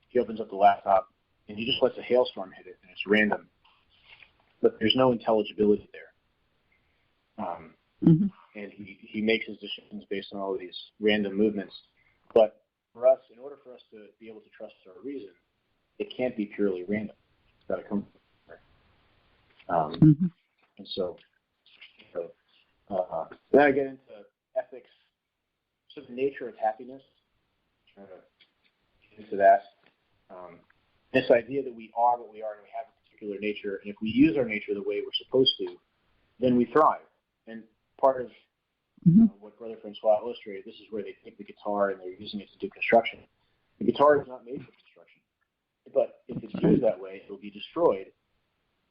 He opens up the laptop and he just lets a hailstorm hit it, and it's random, but there's no intelligibility there. And he makes his decisions based on all of these random movements. But for us, in order for us to be able to trust our reason, it can't be purely random. It's got to come from there. And so then I get into ethics, so the nature of happiness. Trying to get into that. This idea that we are what we are and we have a particular nature, and if we use our nature the way we're supposed to, then we thrive. And part of what Brother Francois illustrated, this is where they take the guitar and they're using it to do construction. The guitar is not made for construction, but if it's used that way, it will be destroyed.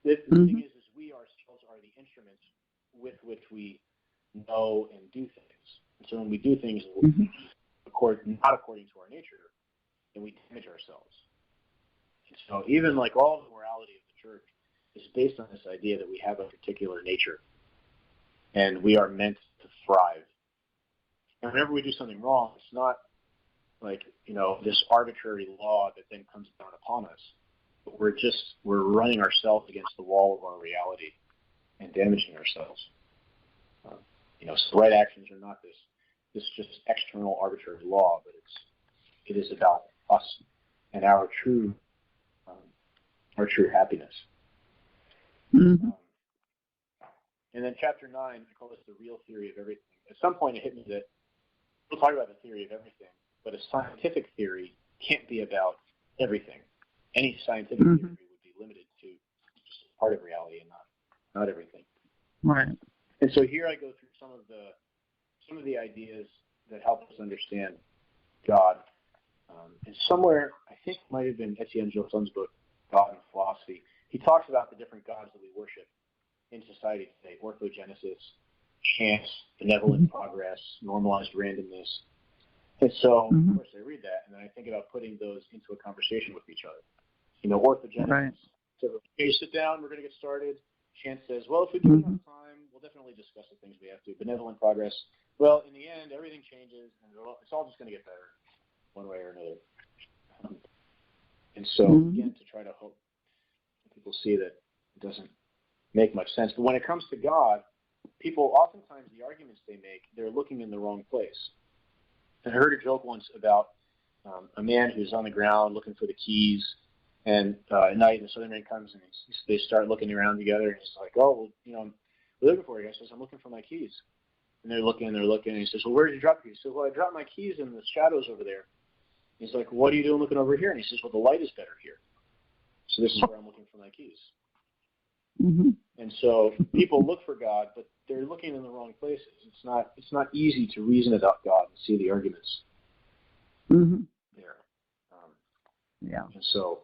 The thing is we ourselves are the instruments with which we know and do things. And so when we do things not according to our nature, then we damage ourselves. And so even like all the morality of the church is based on this idea that we have a particular nature and we are meant to thrive. And whenever we do something wrong, it's not like, this arbitrary law that then comes down upon us. But we're running ourselves against the wall of our reality and damaging ourselves. So right actions are not this just external arbitrary law, but it is about us and our true happiness. And then chapter 9, I call this the real theory of everything. At some point it hit me that we'll talk about the theory of everything, but a scientific theory can't be about everything. Any scientific theory would be limited to just part of reality and not everything. Right. And so here I go through some of the ideas that help us understand God. And somewhere, I think it might have been Etienne Gilson's book, God and Philosophy, he talks about the different gods that we worship in society today: orthogenesis, chance, benevolent progress, normalized randomness. And so, of course, I read that, and then I think about putting those into a conversation with each other. Orthogenesis. Right. So, okay, sit down, we're going to get started. Chance says, well, if we do enough time, we'll definitely discuss the things we have to. Benevolent progress. Well, in the end, everything changes, and it's all just going to get better one way or another. And so, again, to try to hope people see that it doesn't make much sense. But when it comes to God, people, oftentimes the arguments they make, they're looking in the wrong place. And I heard a joke once about a man who's on the ground looking for the keys, and at night the southern rain comes, and they start looking around together, and he's like, oh, well, we're looking for you. He says, I'm looking for my keys. And they're looking, and he says, well, where did you drop your keys? He says, well, I dropped my keys in the shadows over there. And he's like, what are you doing looking over here? And he says, well, the light is better here. So this is where I'm looking for my keys. And so people look for God, but they're looking in the wrong places. It's not easy to reason about God and see the arguments there. And so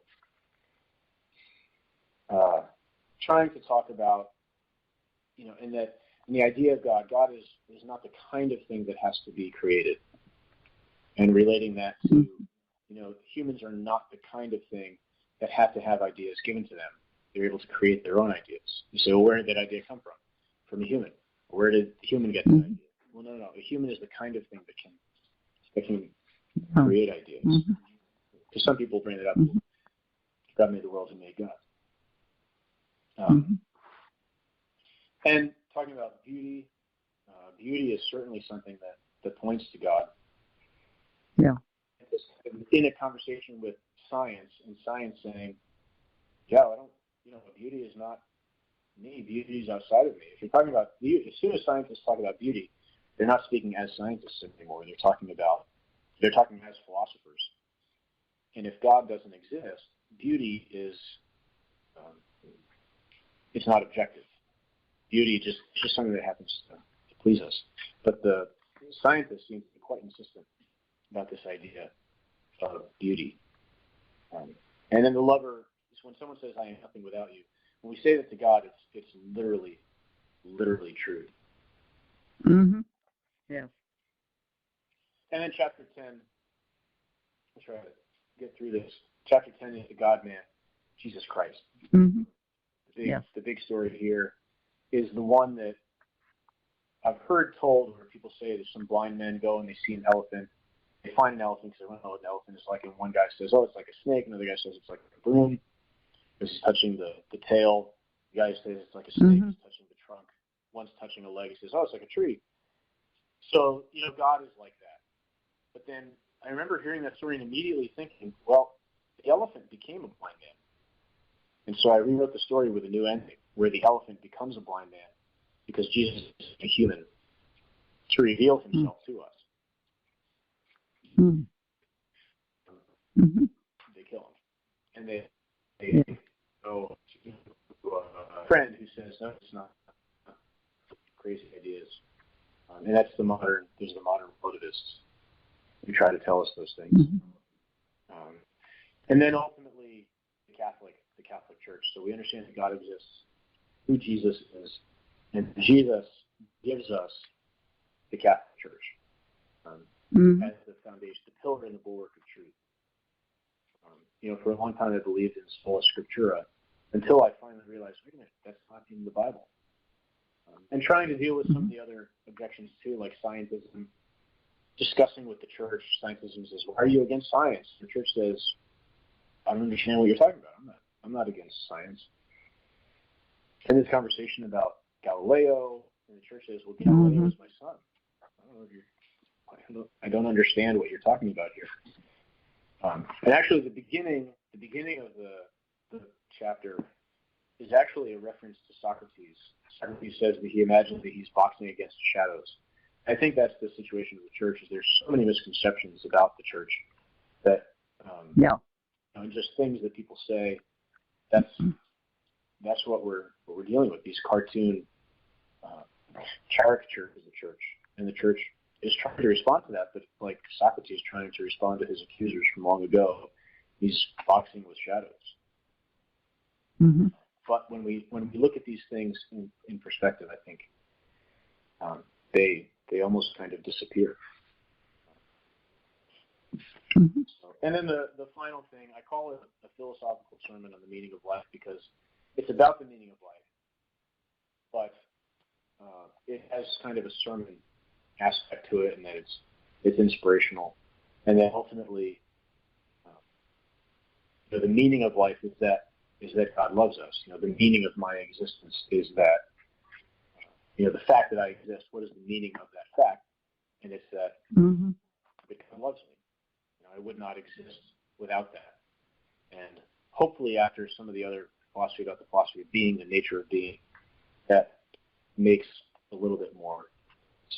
trying to talk about, in the idea of God is not the kind of thing that has to be created. And relating that to, humans are not the kind of thing that have to have ideas given to them. They're able to create their own ideas. You say, well, where did that idea come from? From a human. Where did the human get that idea? Well, no. A human is the kind of thing that can create ideas. Because some people bring it up. God made the world, He made God. And talking about beauty, beauty is certainly something that points to God. Yeah. In a conversation with science, and science saying, yeah, I don't, beauty is not me. Beauty is outside of me. If you're talking about beauty, as soon as scientists talk about beauty, they're not speaking as scientists anymore. They're talking as philosophers. And if God doesn't exist, beauty is, it's not objective. Beauty is just something that happens to please us. But the scientists seem to be quite insistent about this idea of beauty. And then the lover, when someone says, I am nothing without you, when we say that to God, it's literally true. Mm-hmm. Yes. And then chapter 10, I'll try to get through this. Chapter 10 is the God-man, Jesus Christ. Mm-hmm. The big story here is the one that I've heard told where people say that some blind men go and they see an elephant. They find an elephant because they don't know what an elephant is like, and one guy says, oh, it's like a snake. Another guy says it's like a broom because he's touching the tail. The guy says it's like a snake, he's touching the trunk. One's touching a leg, he says, oh, it's like a tree. So, God is like that. But then I remember hearing that story and immediately thinking, well, the elephant became a blind man. And so I rewrote the story with a new ending where the elephant becomes a blind man because Jesus is a human to reveal himself to us. Mm-hmm. They kill him. And they go to a friend who says, no, it's not crazy ideas. And that's there's the modern relativists who try to tell us those things. Mm-hmm. And then ultimately the Catholic Church. So we understand that God exists, who Jesus is, and Jesus gives us the Catholic Church as the foundation, the pillar and the bulwark of truth. For a long time I believed in sola scriptura until I finally realized, wait a minute, that's not in the Bible. And trying to deal with some of the other objections too, like scientism, discussing with the church. Scientism says, why are you against science? The church says, I don't understand what you're talking about. I'm not against science. And this conversation about Galileo, and the church says, well, Galileo is my son. I don't understand what you're talking about here. And actually, the beginning of the chapter is actually a reference to Socrates. Socrates says that he imagines that he's boxing against shadows. I think that's the situation of the church. Is there's so many misconceptions about the church that, and just things that people say. That's what we're dealing with. These cartoon caricatures of the church, and the church is trying to respond to that, but like Socrates trying to respond to his accusers from long ago, he's boxing with shadows. Mm-hmm. But when we look at these things in perspective, I think they almost kind of disappear. Mm-hmm. And then the final thing, I call it a philosophical sermon on the meaning of life because it's about the meaning of life, but it has kind of a sermon aspect to it, and that it's inspirational, and then ultimately, the meaning of life is that God loves us. The meaning of my existence is that, the fact that I exist. What is the meaning of that fact? And it's that God loves me. I would not exist without that. And hopefully, after some of the other philosophy about the philosophy of being, the nature of being, that makes a little bit more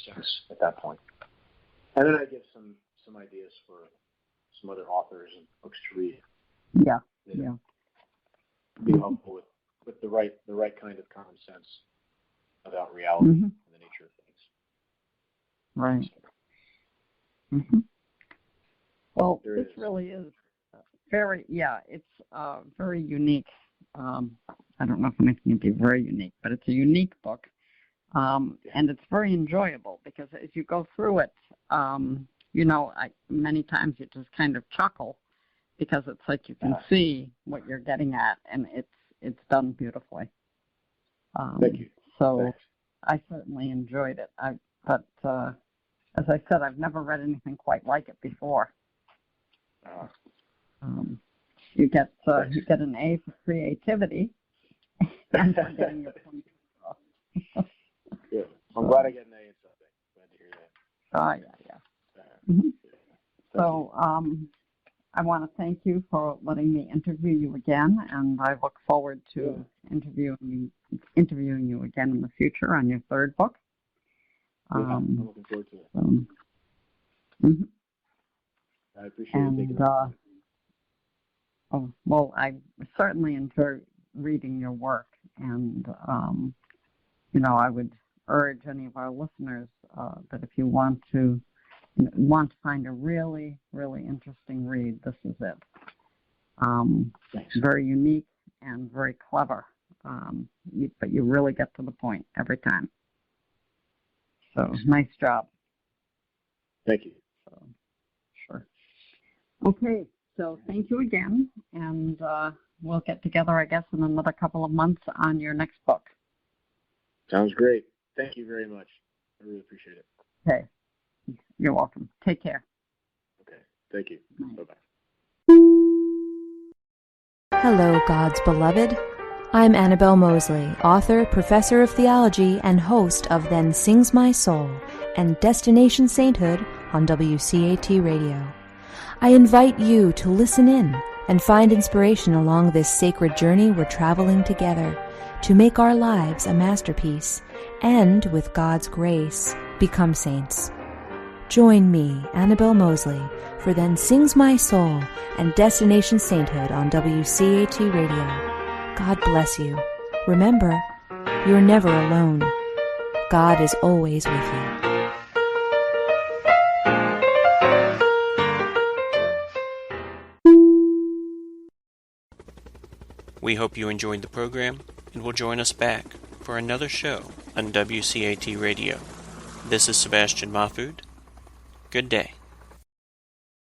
sense at that point. And then I give some ideas for some other authors and books to read. Yeah. Be helpful with the right kind of common sense about reality and the nature of things. Right. Mm-hmm. Well, this really is it's very unique. I don't know if anything can be very unique, but it's a unique book. And it's very enjoyable because as you go through it, many times you just kind of chuckle because it's like you can see what you're getting at, and it's done beautifully. Thank you. So Thanks. I certainly enjoyed it. But as I said, I've never read anything quite like it before. You get an A for creativity, and for getting your point across. Good. I'm glad I get an A in something. Glad to hear that. Yeah. Mm-hmm. So I want to thank you for letting me interview you again, and I look forward to interviewing you again in the future on your third book. I'm looking forward to it. I appreciate you taking the time. I certainly enjoy reading your work, and I would urge any of our listeners that if you want to find a really, really interesting read, this is it. Very unique and very clever. but you really get to the point every time. So nice job. Thank you. So, sure. Okay, so thank you again, and we'll get together, I guess, in another couple of months on your next book. Sounds great. Thank you very much. I really appreciate it. Okay. You're welcome. Take care. Okay. Thank you. Bye. Bye-bye. Hello, God's beloved. I'm Annabelle Mosley, author, professor of theology, and host of Then Sings My Soul and Destination Sainthood on WCAT Radio. I invite you to listen in and find inspiration along this sacred journey we're traveling together to make our lives a masterpiece and, with God's grace, become saints. Join me, Annabelle Mosley, for Then Sings My Soul and Destination Sainthood on WCAT Radio. God bless you. Remember, you're never alone. God is always with you. We hope you enjoyed the program and will join us back for another show on WCAT Radio. This is Sebastian Mahfood. Good day.